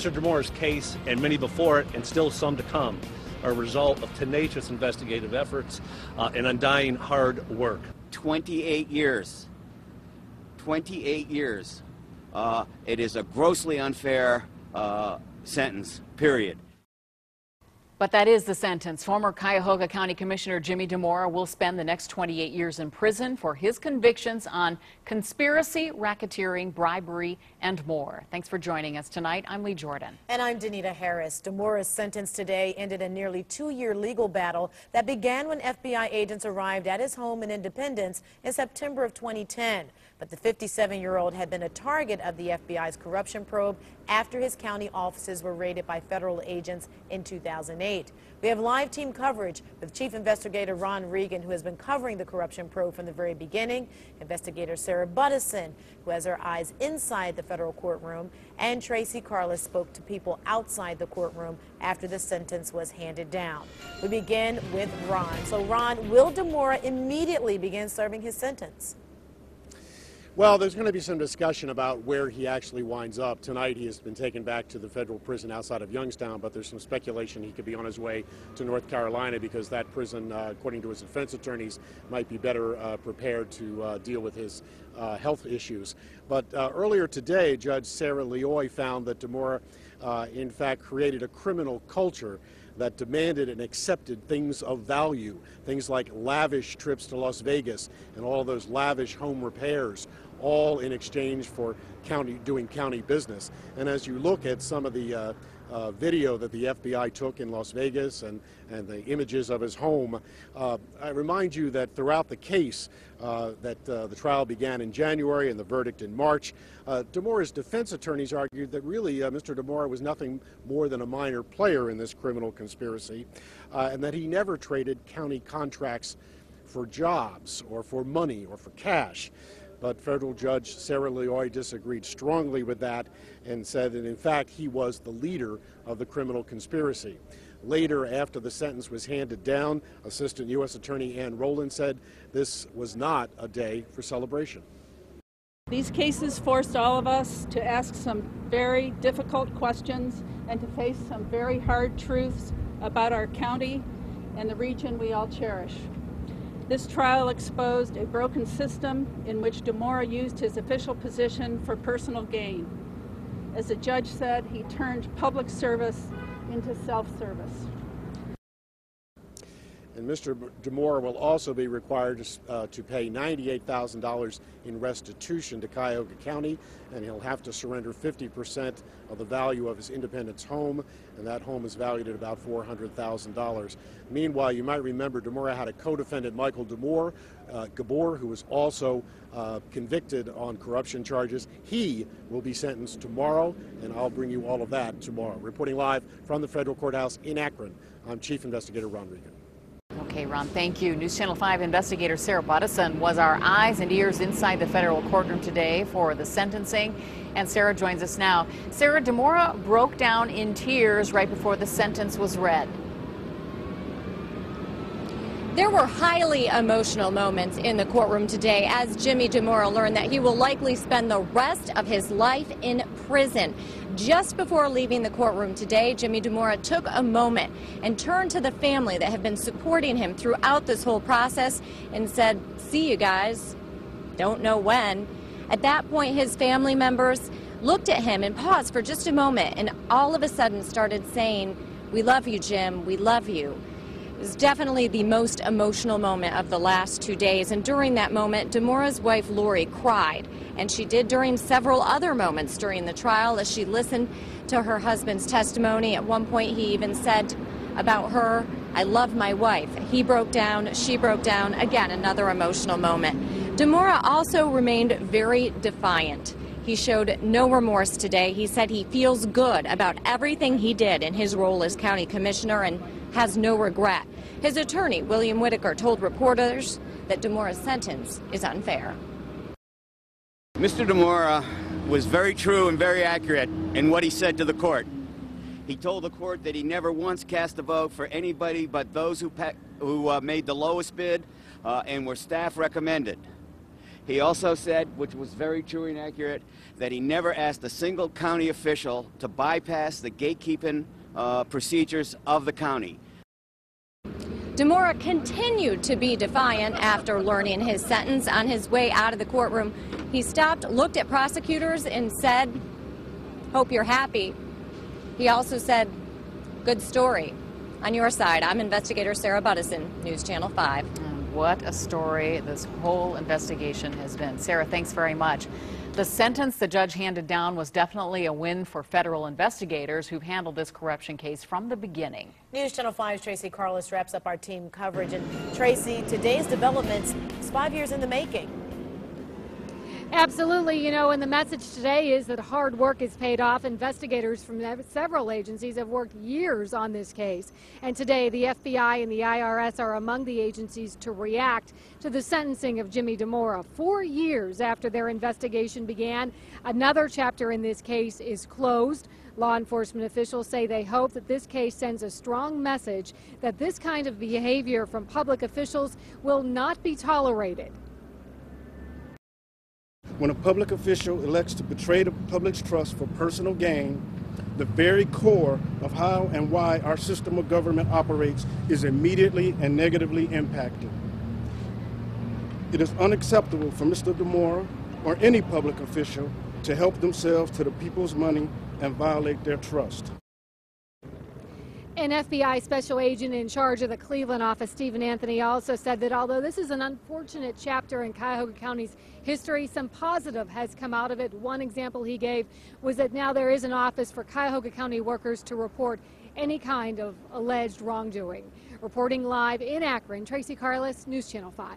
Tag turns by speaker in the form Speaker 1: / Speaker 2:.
Speaker 1: Mr. Dimora's case, and many before it, and still some to come, are a result of tenacious investigative efforts and undying hard work.
Speaker 2: 28 years. 28 years. It is a grossly unfair sentence, period.
Speaker 3: But that is the sentence. Former Cuyahoga County Commissioner Jimmy Dimora will spend the next 28 years in prison for his convictions on conspiracy, racketeering, bribery, and more. Thanks for joining us tonight. I'm Lee Jordan.
Speaker 4: And I'm Danita Harris. Dimora's sentence today ended a nearly 2-year legal battle that began when FBI agents arrived at his home in Independence in September of 2010. But the 57-year-old had been a target of the FBI's corruption probe after his county offices were raided by federal agents in 2008. We have live team coverage with Chief Investigator Ron Regan, who has been covering the corruption probe from the very beginning, Investigator Sarah Buttison, who has her eyes inside the federal courtroom, and Tracy Carlis spoke to people outside the courtroom after the sentence was handed down. We begin with Ron. So Ron, will Dimora immediately begin serving his sentence?
Speaker 5: Well, there's going to be some discussion about where he actually winds up. Tonight he has been taken back to the federal prison outside of Youngstown, but there's some speculation he could be on his way to North Carolina because that prison, according to his defense attorneys, might be better prepared to deal with his health issues. But earlier today, Judge Sarah Leoy found that Dimora, in fact, created a criminal culture that demanded and accepted things of value, things like lavish trips to Las Vegas and all those lavish home repairs, all in exchange for doing county business. And as you look at some of the video that the FBI took in Las Vegas and the images of his home, I remind you that throughout the case, the trial began in January and the verdict in March, Dimora's defense attorneys argued that really Mr. Dimora was nothing more than a minor player in this criminal conspiracy, and that he never traded county contracts for jobs or for money or for cash. But federal judge Sarah Leoy disagreed strongly with that and said that in fact he was the leader of the criminal conspiracy. Later, after the sentence was handed down, Assistant U.S. Attorney Ann Rowland said this was not a day for celebration.
Speaker 6: These cases forced all of us to ask some very difficult questions and to face some very hard truths about our county and the region we all cherish. This trial exposed a broken system in which Dimora used his official position for personal gain. As the judge said, he turned public service into self-service.
Speaker 5: And Mr. Dimora will also be required to pay $98,000 in restitution to Cuyahoga County, and he'll have to surrender 50% of the value of his Independence home, and that home is valued at about $400,000. Meanwhile, you might remember Dimora had a co-defendant, Michael Gabor, who was also convicted on corruption charges. He will be sentenced tomorrow, and I'll bring you all of that tomorrow. Reporting live from the federal courthouse in Akron, I'm Chief Investigator Ron Regan.
Speaker 3: Okay, Ron, thank you. News Channel 5 investigator Sarah Buttison was our eyes and ears inside the federal courtroom today for the sentencing, and Sarah joins us now. Sarah, Dimora broke down in tears right before the sentence was read.
Speaker 7: There were highly emotional moments in the courtroom today as Jimmy Dimora learned that he will likely spend the rest of his life in prison. Just before leaving the courtroom today, Jimmy Dimora took a moment and turned to the family that have been supporting him throughout this whole process and said, "See you guys, don't know when." At that point, his family members looked at him and paused for just a moment and all of a sudden started saying, "We love you, Jim, we love you." It was definitely the most emotional moment of the last 2 days, and during that moment, Dimora's wife Lori cried, and she did during several other moments during the trial as she listened to her husband's testimony. At one point, he even said about her, "I love my wife." He broke down, she broke down. Again, another emotional moment. Dimora also remained very defiant. He showed no remorse today. He said he feels good about everything he did in his role as county commissioner and has no regret. His attorney, William Whitaker, told reporters that Dimora's sentence is unfair.
Speaker 2: Mr. Dimora was very true and very accurate in what he said to the court. He told the court that he never once cast a vote for anybody but those who made the lowest bid and were staff recommended. He also said, which was very true and accurate, that he never asked a single county official to bypass the gatekeeping procedures of the county.
Speaker 7: Dimora continued to be defiant after learning his sentence. On his way out of the courtroom, he stopped, looked at prosecutors, and said, "Hope you're happy." He also said, "Good story." On your side, I'm investigator Sarah Buttison, News Channel 5.
Speaker 3: And what a story this whole investigation has been. Sarah, thanks very much. The sentence the judge handed down was definitely a win for federal investigators who've handled this corruption case from the beginning.
Speaker 4: News Channel 5's Tracy Carlos wraps up our team coverage. And Tracy, today's developments is 5 years in the making.
Speaker 8: Absolutely, and the message today is that hard work has paid off. Investigators from several agencies have worked years on this case. And today, the FBI and the IRS are among the agencies to react to the sentencing of Jimmy Dimora. 4 years after their investigation began, another chapter in this case is closed. Law enforcement officials say they hope that this case sends a strong message that this kind of behavior from public officials will not be tolerated.
Speaker 9: When a public official elects to betray the public's trust for personal gain, the very core of how and why our system of government operates is immediately and negatively impacted. It is unacceptable for Mr. Dimora or any public official to help themselves to the people's money and violate their trust.
Speaker 8: An FBI special agent in charge of the Cleveland office, Stephen Anthony, also said that although this is an unfortunate chapter in Cuyahoga County's history, some positive has come out of it. One example he gave was that now there is an office for Cuyahoga County workers to report any kind of alleged wrongdoing. Reporting live in Akron, Tracy Carlos, News Channel 5.